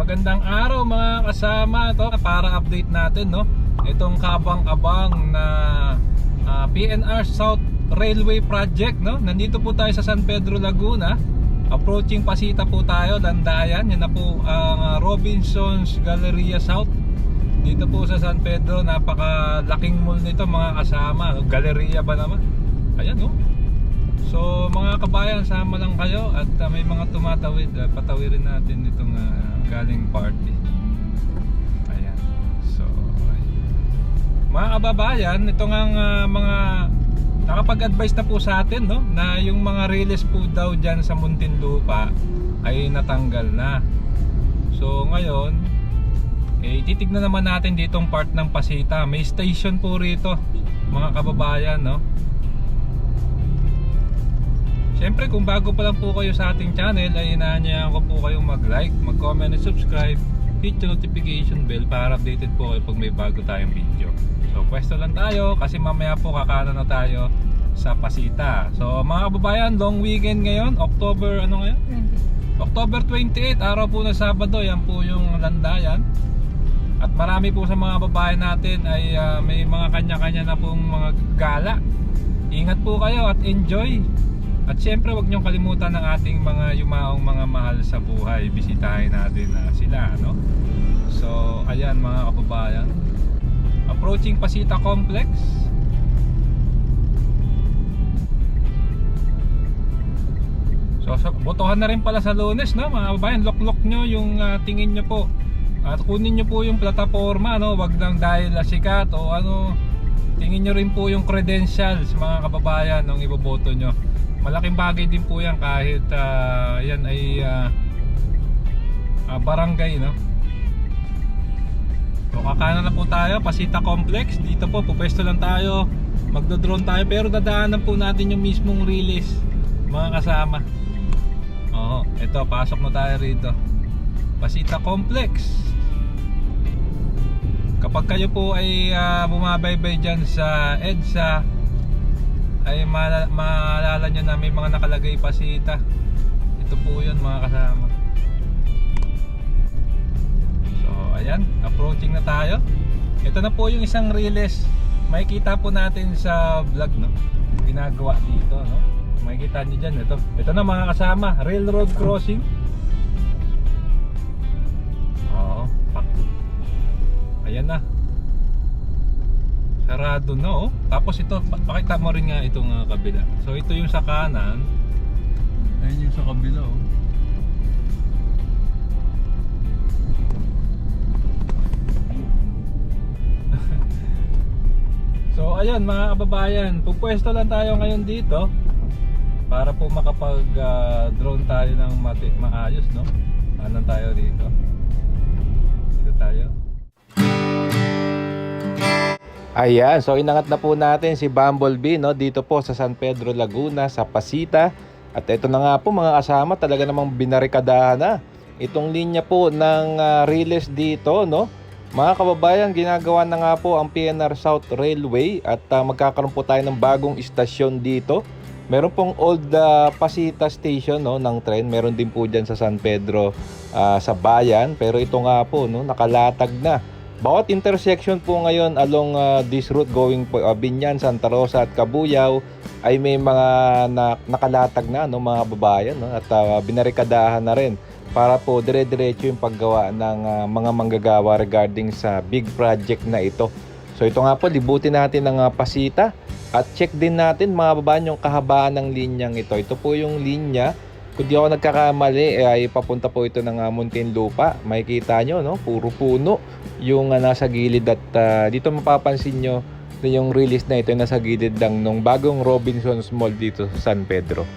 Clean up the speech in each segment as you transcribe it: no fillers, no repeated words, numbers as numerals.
Magandang araw mga kasama. Ito para update natin, no, itong kabang-abang na PNR South Railway Project, no. Nandito po tayo sa San Pedro, Laguna. Approaching Pasita po tayo, Landayan. Yan na po ang Robinson's Galleria South. Dito po sa San Pedro, napakalaking mall nito mga kasama, no? Galleria ba naman? Ayan, no. So mga kabayan, sama lang kayo at may mga tumatawid. Patawirin natin itong galing party. Ayan. So mga kababayan, ito nga mga nakapag-advise na po sa atin, no, na yung mga release po daw dyan sa Muntinlupa ay natanggal na. So ngayon titignan naman natin ditong part ng Pasita. May station po rito mga kababayan, no. Siyempre kung bago pa lang po kayo sa ating channel, ay inaanyayahan ko po kayong mag-like, mag-comment and subscribe. Hit the notification bell para updated po kayo pag may bago tayong video. So pwesto lang tayo kasi mamaya po kakanan na tayo sa Pasita. So mga kababayan, long weekend ngayon, October 28, araw po na Sabado. Yan po yung Landayan. At marami po sa mga babae natin ay may mga kanya-kanya na pong mga gala. Ingat po kayo at enjoy. At syempre wag niyong kalimutan ng ating mga yumaong mga mahal sa buhay. Bisitahin natin sila, no? So ayan mga kababayan, approaching Pasita Complex. So botohan na rin pala sa Lunes, no mga kababayan. Lock nyo yung tingin nyo po. At kunin nyo po yung plataforma, no? Wag lang dahil sikat o ano. Tingin nyo rin po yung credentials mga kababayan nung iboboto nyo. Malaking bagay din po yan kahit yan ay barangay, no? So kakanan na po tayo, Pasita Complex. Dito po, pupwesto lang tayo. Magdo-drone tayo pero dadaanan po natin yung mismong release mga kasama. Oo, eto, pasok na tayo rito, Pasita Complex. Kapag kayo po ay bumabaybay dyan sa EDSA, ay maalala nyo na may mga nakalagay Pasita. Ito po yun mga kasama. So ayan, approaching na tayo. Ito na po yung isang release. Makikita po natin sa vlog, no, ginagawa dito, no. Makikita nyo dyan, ito na mga kasama, railroad crossing. Oo, ayan na, sarado na, oh. Tapos ito, pakita mo rin nga itong kabila. So ito yung sa kanan, ayun yung sa kabila, oh. So ayun mga kababayan, pupwesto lang tayo ngayon dito para po makapag drone tayo ng maayos, no. Kanan tayo dito. Dito tayo. Ayan, so inangat na po natin si Bumblebee, no, dito po sa San Pedro, Laguna, sa Pasita. At ito na nga po mga kasama, talaga namang binarikadahan na itong linya po ng release dito, no. Mga kababayan, ginagawa na nga po ang PNR South Railway at magkakaroon po tayo ng bagong istasyon dito. Meron pong old Pasita Station, no, ng tren. Meron din po dyan sa San Pedro sa bayan. Pero ito nga po, no, nakalatag na. Bawat intersection po ngayon along this route going po Binyan, Santa Rosa at Cabuyao ay may mga nakalatag na, no, mga babayan, no, at binarikadahan na rin para po dire-diretso yung paggawa ng mga manggagawa regarding sa big project na ito. So ito nga po, libutin natin ang Pasita at check din natin mga babayan yung kahabaan ng linyang ito. Ito po yung linya. Kung di ako nagkakamali, ay papunta po ito ng Muntinlupa. Makikita nyo, no? Puro puno yung nasa gilid. At dito mapapansin nyo na yung release na ito nasa gilid lang nung bagong Robinson's Mall dito sa San Pedro.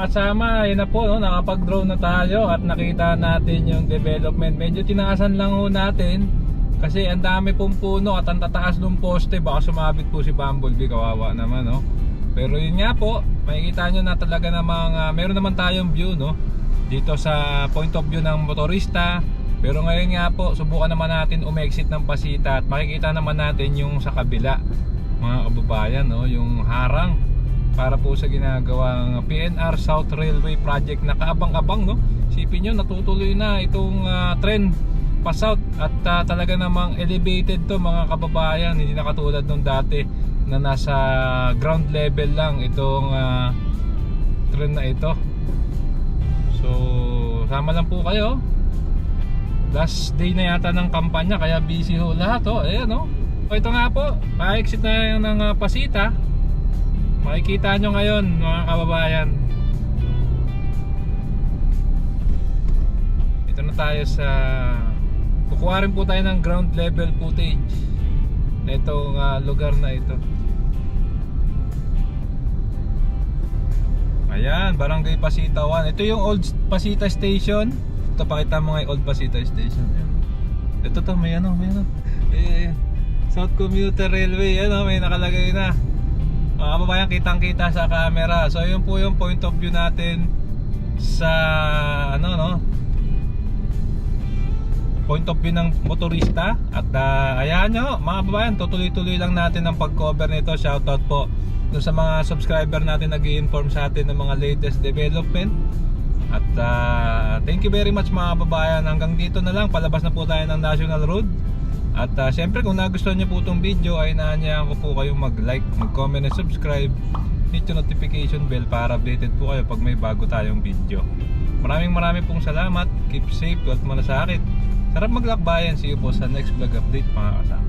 kasama, yun na po, no? Nakapag-drone na tayo at nakita natin yung development. Medyo tinaasan lang ho natin kasi ang dami pong puno at ang tataas ng poste. Baka sumabit po si Bumblebee, kawawa naman, no? Pero yun nga po, makikita nyo na talaga namang meron naman tayong view, no? Dito sa point of view ng motorista. Pero ngayon nga po, subukan naman natin umexit ng Pasita at makikita naman natin yung sa kabila, mga kababayan, no? Yung harang para po sa ginagawang PNR South Railway Project na kaabang-abang, no? Isipin nyo, natutuloy na itong tren pa south at talaga namang elevated to, mga kababayan. Hindi na katulad nung dati na nasa ground level lang itong tren na ito. So sama lang po kayo. Last day na yata ng kampanya kaya busy ho lahat, oh. Ayan, oh. So ito nga po, pa-exit na ng Pasita. Makikita nyo ngayon, mga kababayan. Ito na tayo sa, kukuha rin po tayo ng ground level footage na itong lugar na ito. Ayan, Barangay Pasita 1. Ito yung old Pasita Station. Ito, pakita mo nga yung old Pasita Station. Ito to, may ano. South Commuter Railway, ano, may nakalagay na. Mga kababayan, kitang kita sa camera. So yun po yung point of view natin sa ano, no, point of view ng motorista. At ayan nyo, mga kababayan, tutuloy-tuloy lang natin ang pag-cover nito. Shoutout po doon sa mga subscriber natin nag-i-inform sa atin ng mga latest development. At thank you very much, mga kababayan. Hanggang dito na lang, palabas na po tayo ng National Road. At syempre, kung nagustuhan nyo po itong video, ay inaanyayahan ko po kayong mag-like, mag-comment and subscribe. Hit yung notification bell para updated po kayo pag may bago tayong video. Maraming pong salamat. Keep safe, huwag malasakit. Sarap maglakbayan. See you po sa next vlog update, mga kasama.